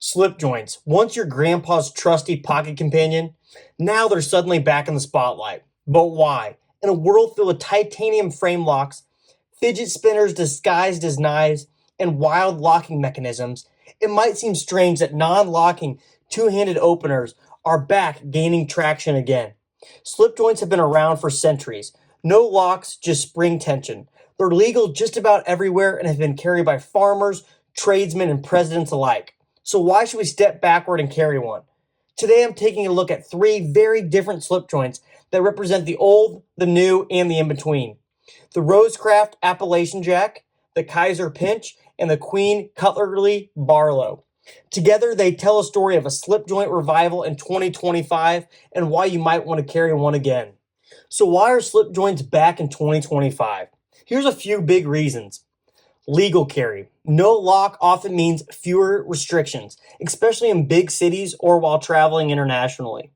Slip joints, once your grandpa's trusty pocket companion, now they're suddenly back in the spotlight. But why? In a world filled with titanium frame locks, fidget spinners disguised as knives, and wild locking mechanisms, it might seem strange that non locking two handed openers are back gaining traction again. Slip joints have been around for centuries. No locks, just spring tension. They're legal just about everywhere and have been carried by farmers, tradesmen, and presidents alike. So why should we step backward and carry one? Today I'm taking a look at three very different slip joints that represent the old, the new, and the in-between. The Rosecraft Appalachian Jack, the Kizer Pinch, and the Queen Cutlery Barlow. Together, they tell a story of a slip joint revival in 2025 and why you might want to carry one again. So why are slip joints back in 2025? Here's a few big reasons. Legal carry. No lock often means fewer restrictions, especially in big cities or while traveling internationally.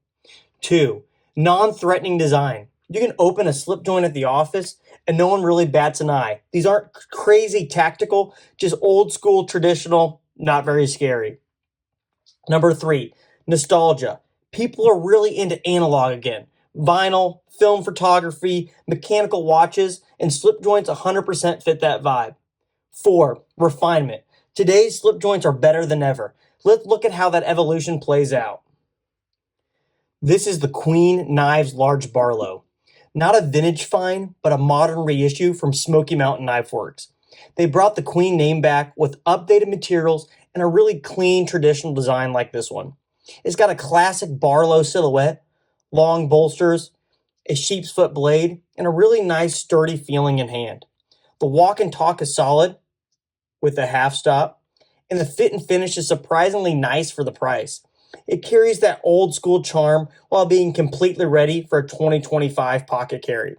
2. Non-threatening design. You can open a slip joint at the office and no one really bats an eye. These aren't crazy tactical, just old school, traditional, not very scary. Number 3, nostalgia. People are really into analog again. Vinyl, film photography, mechanical watches, and slip joints 100% fit that vibe. 4, refinement. Today's slip joints are better than ever. Let's look at how that evolution plays out. This is the Queen Knives Large Barlow. Not a vintage find, but a modern reissue from Smoky Mountain Knife Works. They brought the Queen name back with updated materials and a really clean traditional design like this one. It's got a classic Barlow silhouette, long bolsters, a sheep's foot blade, and a really nice sturdy feeling in hand. The walk and talk is solid with a half stop, and the fit and finish is surprisingly nice for the price. It carries that old school charm while being completely ready for a 2025 pocket carry.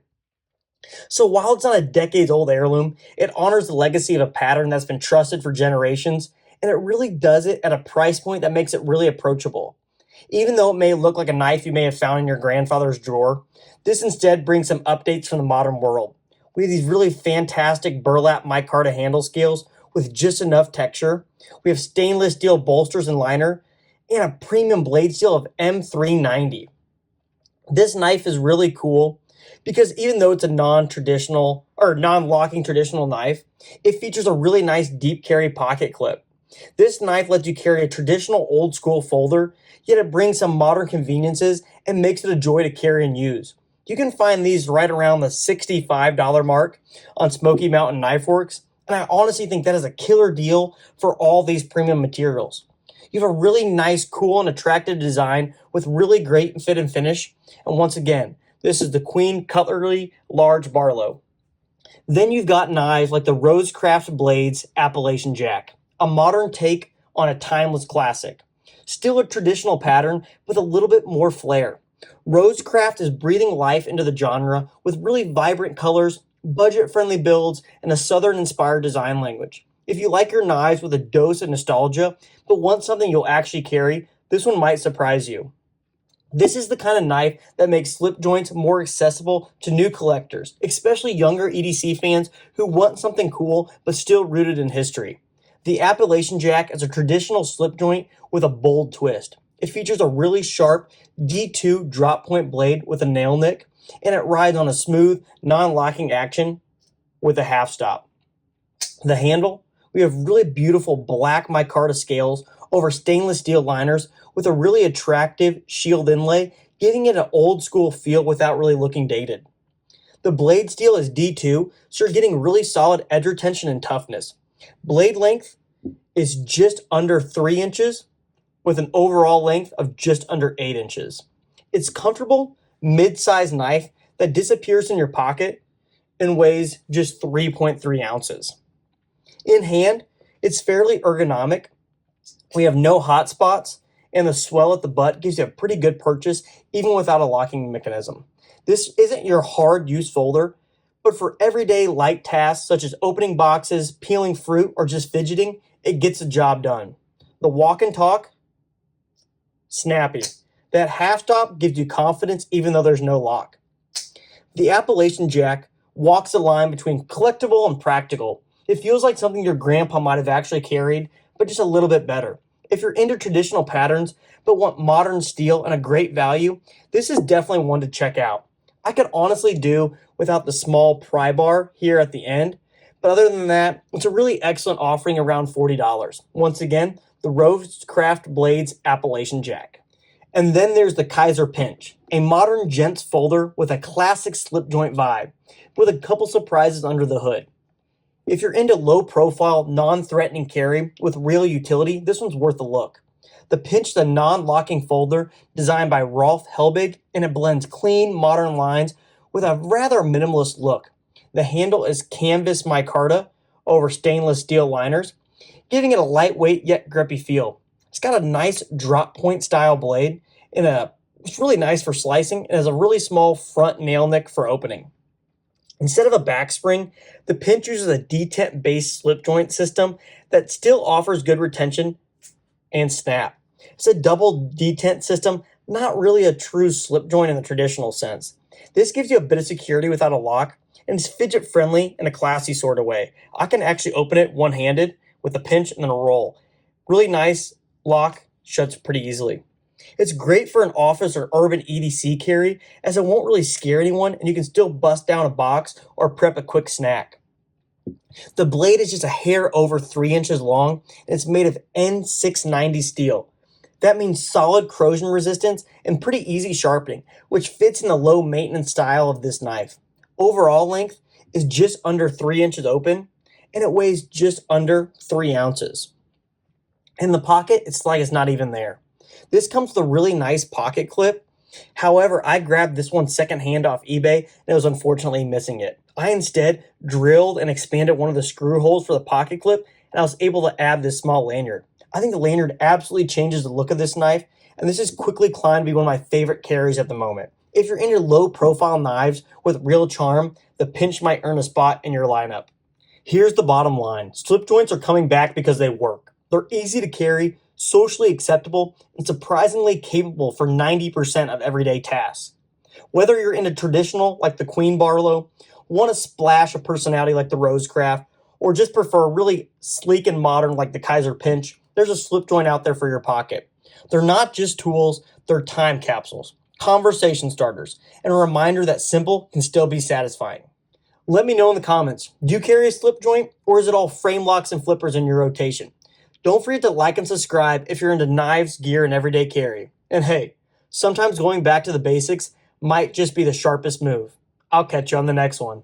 So while it's not a decades old heirloom, it honors the legacy of a pattern that's been trusted for generations, and it really does it at a price point that makes it really approachable. Even though it may look like a knife you may have found in your grandfather's drawer, this instead brings some updates from the modern world. We have these really fantastic burlap micarta handle scales with just enough texture. We have stainless steel bolsters and liner, and a premium blade steel of M390. This knife is really cool because even though it's a non-traditional or non-locking traditional knife, it features a really nice deep carry pocket clip. This knife lets you carry a traditional old school folder, yet it brings some modern conveniences and makes it a joy to carry and use. You can find these right around the $65 mark on Smoky Mountain Knife Works, and I honestly think that is a killer deal for all these premium materials. You have a really nice, cool, and attractive design with really great fit and finish. And once again, this is the Queen Cutlery Large Barlow. Then you've got knives like the Rosecraft Blades Appalachian Jack, a modern take on a timeless classic. Still a traditional pattern with a little bit more flair. Rosecraft is breathing life into the genre with really vibrant colors, budget-friendly builds, and a southern-inspired design language. If you like your knives with a dose of nostalgia, but want something you'll actually carry, this one might surprise you. This is the kind of knife that makes slip joints more accessible to new collectors, especially younger EDC fans who want something cool but still rooted in history. The Appalachian Jack is a traditional slip joint with a bold twist. It features a really sharp D2 drop point blade with a nail nick, and it rides on a smooth, non-locking action with a half stop. The handle, we have really beautiful black micarta scales over stainless steel liners with a really attractive shield inlay, giving it an old school feel without really looking dated. The blade steel is D2, so you're getting really solid edge retention and toughness. Blade length is just under 3 inches with an overall length of just under 8 inches. It's comfortable, mid-sized knife that disappears in your pocket and weighs just 3.3 ounces. In hand, it's fairly ergonomic. We have no hot spots, and the swell at the butt gives you a pretty good purchase even without a locking mechanism. This isn't your hard use folder, but for everyday light tasks such as opening boxes, peeling fruit, or just fidgeting, it gets the job done. The walk and talk, snappy. That half stop gives you confidence even though there's no lock. The Appalachian Jack walks the line between collectible and practical. It feels like something your grandpa might have actually carried, but just a little bit better. If you're into traditional patterns but want modern steel and a great value, this is definitely one to check out. I could honestly do without the small pry bar here at the end, but other than that, it's a really excellent offering around $40. Once again, the Rosecraft Blades Appalachian Jack. And then there's the Kizer Pinch, a modern gents folder with a classic slip joint vibe, with a couple surprises under the hood. If you're into low profile, non-threatening carry with real utility, this one's worth a look. The Pinch is a non-locking folder designed by Rolf Helbig, and it blends clean, modern lines with a rather minimalist look. The handle is canvas micarta over stainless steel liners, giving it a lightweight yet grippy feel. It's got a nice drop point style blade, and it's really nice for slicing, and has a really small front nail nick for opening. Instead of a back spring, the Pinch uses a detent based slip joint system that still offers good retention and snap. It's a double detent system, not really a true slip joint in the traditional sense. This gives you a bit of security without a lock, and it's fidget friendly in a classy sort of way. I can actually open it one-handed with a pinch and then a roll. Really nice lock, shuts pretty easily. It's great for an office or urban EDC carry, as it won't really scare anyone and you can still bust down a box or prep a quick snack. The blade is just a hair over 3 inches long, and it's made of N690 steel. That means solid corrosion resistance and pretty easy sharpening, which fits in the low maintenance style of this knife. Overall length is just under 3 inches open, and it weighs just under 3 ounces. In the pocket, it's like it's not even there. This comes with a really nice pocket clip. However, I grabbed this one secondhand off eBay, and it was unfortunately missing it. I instead drilled and expanded one of the screw holes for the pocket clip, and I was able to add this small lanyard. I think the lanyard absolutely changes the look of this knife, and this has quickly climbed to be one of my favorite carries at the moment. If you're into low-profile knives with real charm, the Pinch might earn a spot in your lineup. Here's the bottom line. Slip joints are coming back because they work. They're easy to carry, socially acceptable, and surprisingly capable for 90% of everyday tasks. Whether you're into traditional like the Queen Barlow, want a splash of personality like the Rosecraft, or just prefer really sleek and modern like the Kizer Pinch, there's a slip joint out there for your pocket. They're not just tools, they're time capsules, conversation starters, and a reminder that simple can still be satisfying. Let me know in the comments, do you carry a slip joint, or is it all frame locks and flippers in your rotation? Don't forget to like and subscribe if you're into knives, gear, and everyday carry. And hey, sometimes going back to the basics might just be the sharpest move. I'll catch you on the next one.